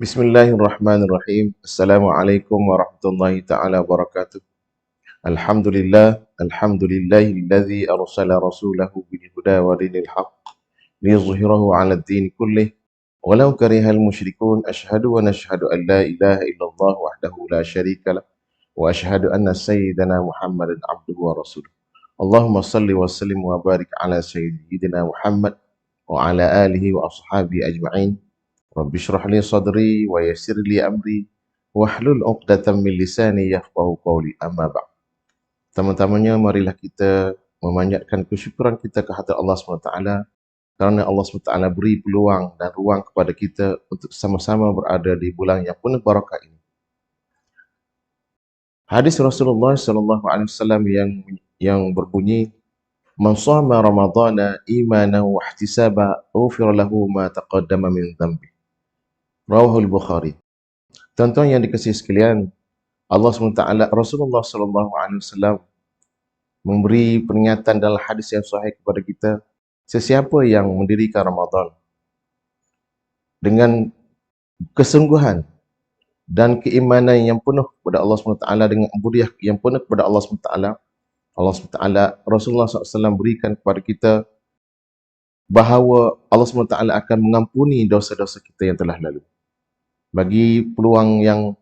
Bismillahirrahmanirrahim. Assalamualaikum warahmatullahi ta'ala wabarakatuh. Alhamdulillahilladzi arsala rasulahu bil huda wa dinil haqq liyuzhirahu 'ala ad-din kullih walau karihal musyrikun. Asyhadu wa nashhadu an la ilaha illallah wahdahu la syarika lah wa asyhadu anna sayyidana Muhammadan abduhu wa rasuluh. Allahumma salli wa sallim wa barik ala sayyidina Muhammad wa ala alihi wa ashabihi ajma'in. Rabbi syrah li sadri wa yassir li amri wahlul 'uqdatam min lisani yafqahu qawli, amma ba'd. Pertama-tamanya marilah kita memanjatkan kesyukuran kita ke hadirat Allah SWT kerana Allah SWT beri peluang dan ruang kepada kita untuk sama-sama berada di bulan yang penuh barakah ini. Hadis Rasulullah SAW yang berbunyi, "Man shama Ramadhana imanan wa ihtisaba, ghufira lahu ma taqaddama min dhanbi." Rawahul Bukhari. Tuan-tuan yang dikasihi sekalian, Allah SWT, Rasulullah SAW memberi peringatan dalam hadis yang sahih kepada kita, sesiapa yang mendirikan Ramadan dengan kesungguhan dan keimanan yang penuh kepada Allah SWT, dengan ubudiyah yang penuh kepada Allah SWT, Rasulullah SAW berikan kepada kita bahawa Allah SWT akan mengampuni dosa-dosa kita yang telah lalu. Bagi peluang yang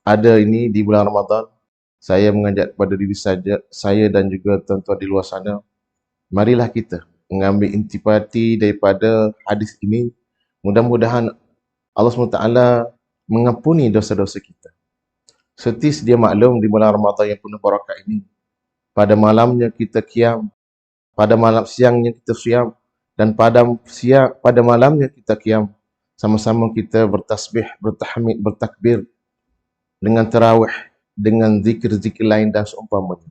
ada ini di bulan Ramadan, saya mengajak kepada diri saya dan juga tuan-tuan di luar sana, marilah kita mengambil intipati daripada hadis ini. Mudah-mudahan Allah SWT mengampuni dosa-dosa kita. Seperti sedia maklum, di bulan Ramadan yang penuh barakah ini, pada malamnya kita qiyam, pada malam siangnya kita qiyam, dan pada malamnya kita qiyam. Sama-sama kita bertasbih, bertahmid, bertakbir dengan tarawih, dengan zikir-zikir lain dan seumpamanya.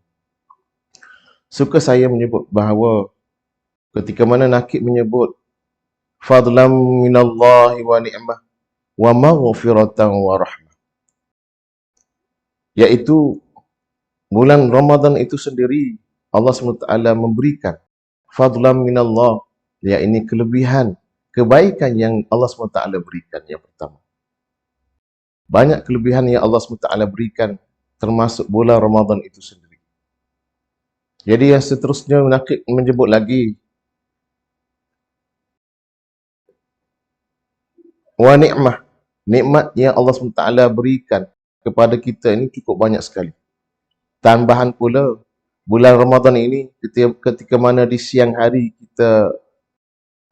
Suka saya menyebut bahawa ketika mana nakib menyebut fadlam minallahi wa ni'mah wa maghfiratan wa rahmah, iaitu bulan Ramadan itu sendiri Allah SWT memberikan fadlam minallah, iaitu kelebihan, kebaikan yang Allah SWT berikan. Yang pertama, banyak kelebihan yang Allah SWT berikan, termasuk bulan Ramadan itu sendiri. Jadi yang seterusnya nakib menyebut lagi wa ni'mah, nikmat yang Allah SWT berikan kepada kita ini cukup banyak sekali. Tambahan pula, bulan Ramadan ini ketika mana di siang hari kita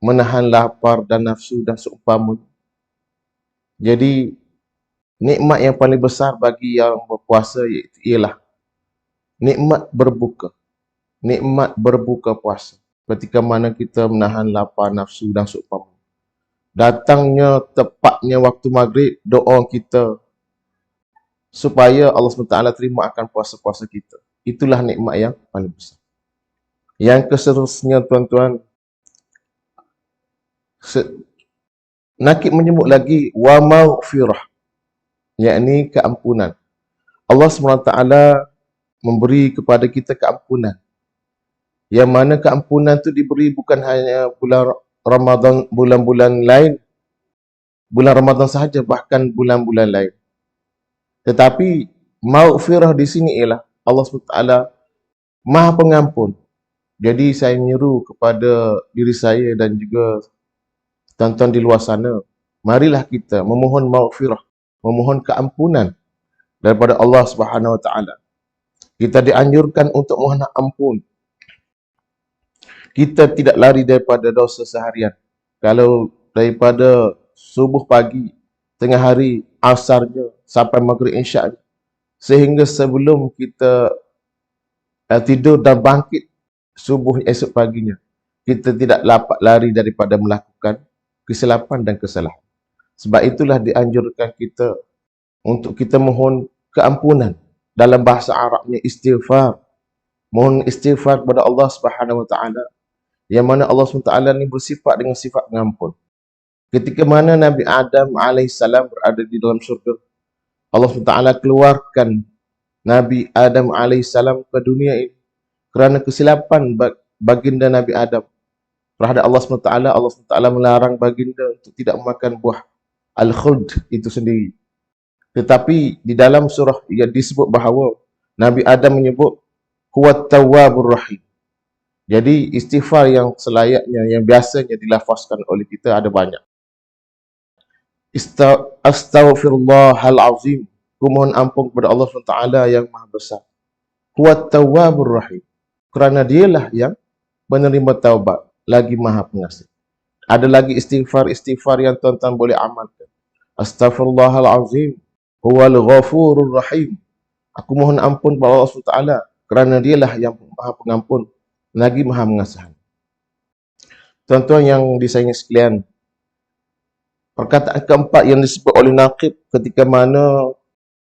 menahan lapar dan nafsu dan seumpamanya. Jadi nikmat yang paling besar bagi yang berpuasa ialah nikmat berbuka. Nikmat berbuka puasa. Ketika mana kita menahan lapar, nafsu dan seumpamanya. Datangnya tepatnya waktu maghrib, doa kita supaya Allah SWT terima akan puasa-puasa kita. Itulah nikmat yang paling besar. Yang seterusnya, tuan-tuan, nakib menyebut lagi wa maghfirah, yakni keampunan. Allah SWT memberi kepada kita keampunan, yang mana keampunan itu diberi bukan hanya bulan Ramadan, bulan-bulan lain, bulan Ramadan sahaja, bahkan bulan-bulan lain. Tetapi maghfirah di sini ialah Allah SWT Maha Pengampun. Jadi saya menyeru kepada diri saya dan juga tuan-tuan di luar sana, marilah kita memohon maghfirah, memohon keampunan daripada Allah Subhanahu Wa Taala. Kita dianjurkan untuk mohon ampun. Kita tidak lari daripada dosa seharian. Kalau daripada subuh pagi, tengah hari, asarnya, sampai maghrib isyak, sehingga sebelum kita tidur dan bangkit subuh esok paginya, kita tidak dapat lari daripada melakukan kesilapan dan kesalahan. Sebab itulah dianjurkan kita untuk kita mohon keampunan. Dalam bahasa Arabnya istighfar. Mohon istighfar kepada Allah Subhanahu Wa Taala, yang mana Allah SWT ni bersifat dengan sifat pengampun. Ketika mana Nabi Adam AS berada di dalam syurga, Allah SWT keluarkan Nabi Adam AS ke dunia ini kerana kesilapan baginda Nabi Adam terhadap Allah SWT. Allah SWT melarang baginda untuk tidak memakan buah al-khuld itu sendiri. Tetapi di dalam surah yang disebut bahawa Nabi Adam menyebut huwat tawwabur rahim. Jadi istighfar yang selayaknya, yang biasanya dilafazkan oleh kita ada banyak. Astaghfirullahal azim. Ku mohon ampun kepada Allah SWT yang maha besar. Huwat tawwabur rahim. Kerana dialah yang menerima taubat, lagi maha pengasih. Ada lagi istighfar yang tuan-tuan boleh amalkan. Astaghfirullahal azim. Huwal ghafurur rahim. Aku mohon ampun kepada Allah SWT kerana dialah yang maha pengampun, lagi maha mengasihi. Tuan-tuan yang disayangi sekalian, perkataan keempat yang disebut oleh Naqib ketika mana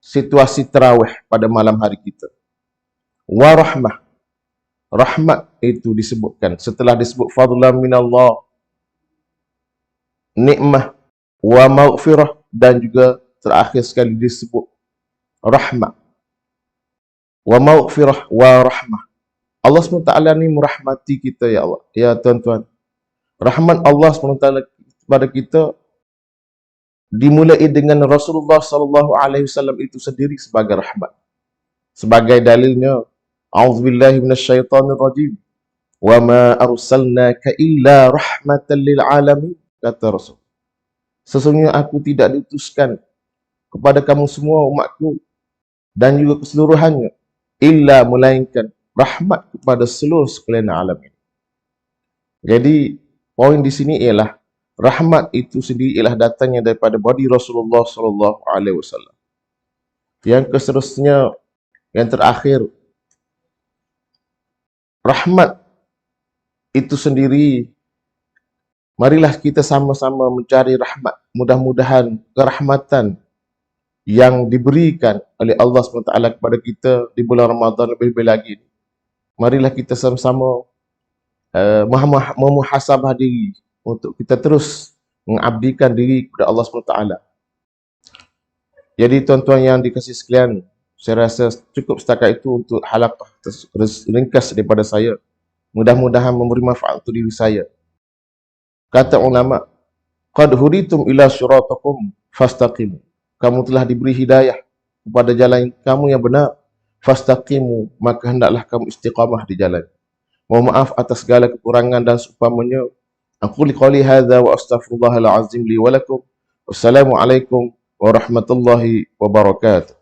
situasi tarawih pada malam hari kita. Warahmah. Rahmat itu disebutkan. Setelah disebut fadlan minallah, nikmah, wa maghfirah, dan juga terakhir sekali disebut rahmat. Wa maghfirah wa rahmah. Allah SWT ni merahmati kita, ya Allah. Ya tuan-tuan. Rahmat Allah SWT kepada kita dimulai dengan Rasulullah SAW itu sendiri sebagai rahmat. Sebagai dalilnya, A'udzubillahi minasyaitonirrajim. Wa ma arsalnaka illa rahmatan lil alamin, kata Rasul. Sesungguhnya aku tidak diutuskan kepada kamu semua umatku dan juga keseluruhannya illa melainkan rahmat kepada seluruh sekalian alam ini. Jadi poin di sini ialah rahmat itu sendiri ialah datangnya daripada body Rasulullah SAW. Yang seterusnya, yang terakhir, rahmat itu sendiri, marilah kita sama-sama mencari rahmat. Mudah-mudahan kerahmatan yang diberikan oleh Allah SWT kepada kita di bulan Ramadan lebih-lebih lagi. Marilah kita sama-sama memuhasabah diri untuk kita terus mengabdikan diri kepada Allah SWT. Jadi tuan-tuan yang dikasihi sekalian, saya rasa cukup setakat itu untuk halaqah ringkas daripada saya. Mudah-mudahan memberi manfaat untuk diri saya. Kata ulama, qad huritum ila syiratakum fastaqimu. Kamu telah diberi hidayah kepada jalan kamu yang benar. Fastaqimu, maka hendaklah kamu istiqamah di jalan. Mohon maaf atas segala kekurangan dan seumpamanya. Aku liqali hadza wa astaghfirullahal azim li wa lakum. Wassalamualaikum warahmatullahi wabarakatuh.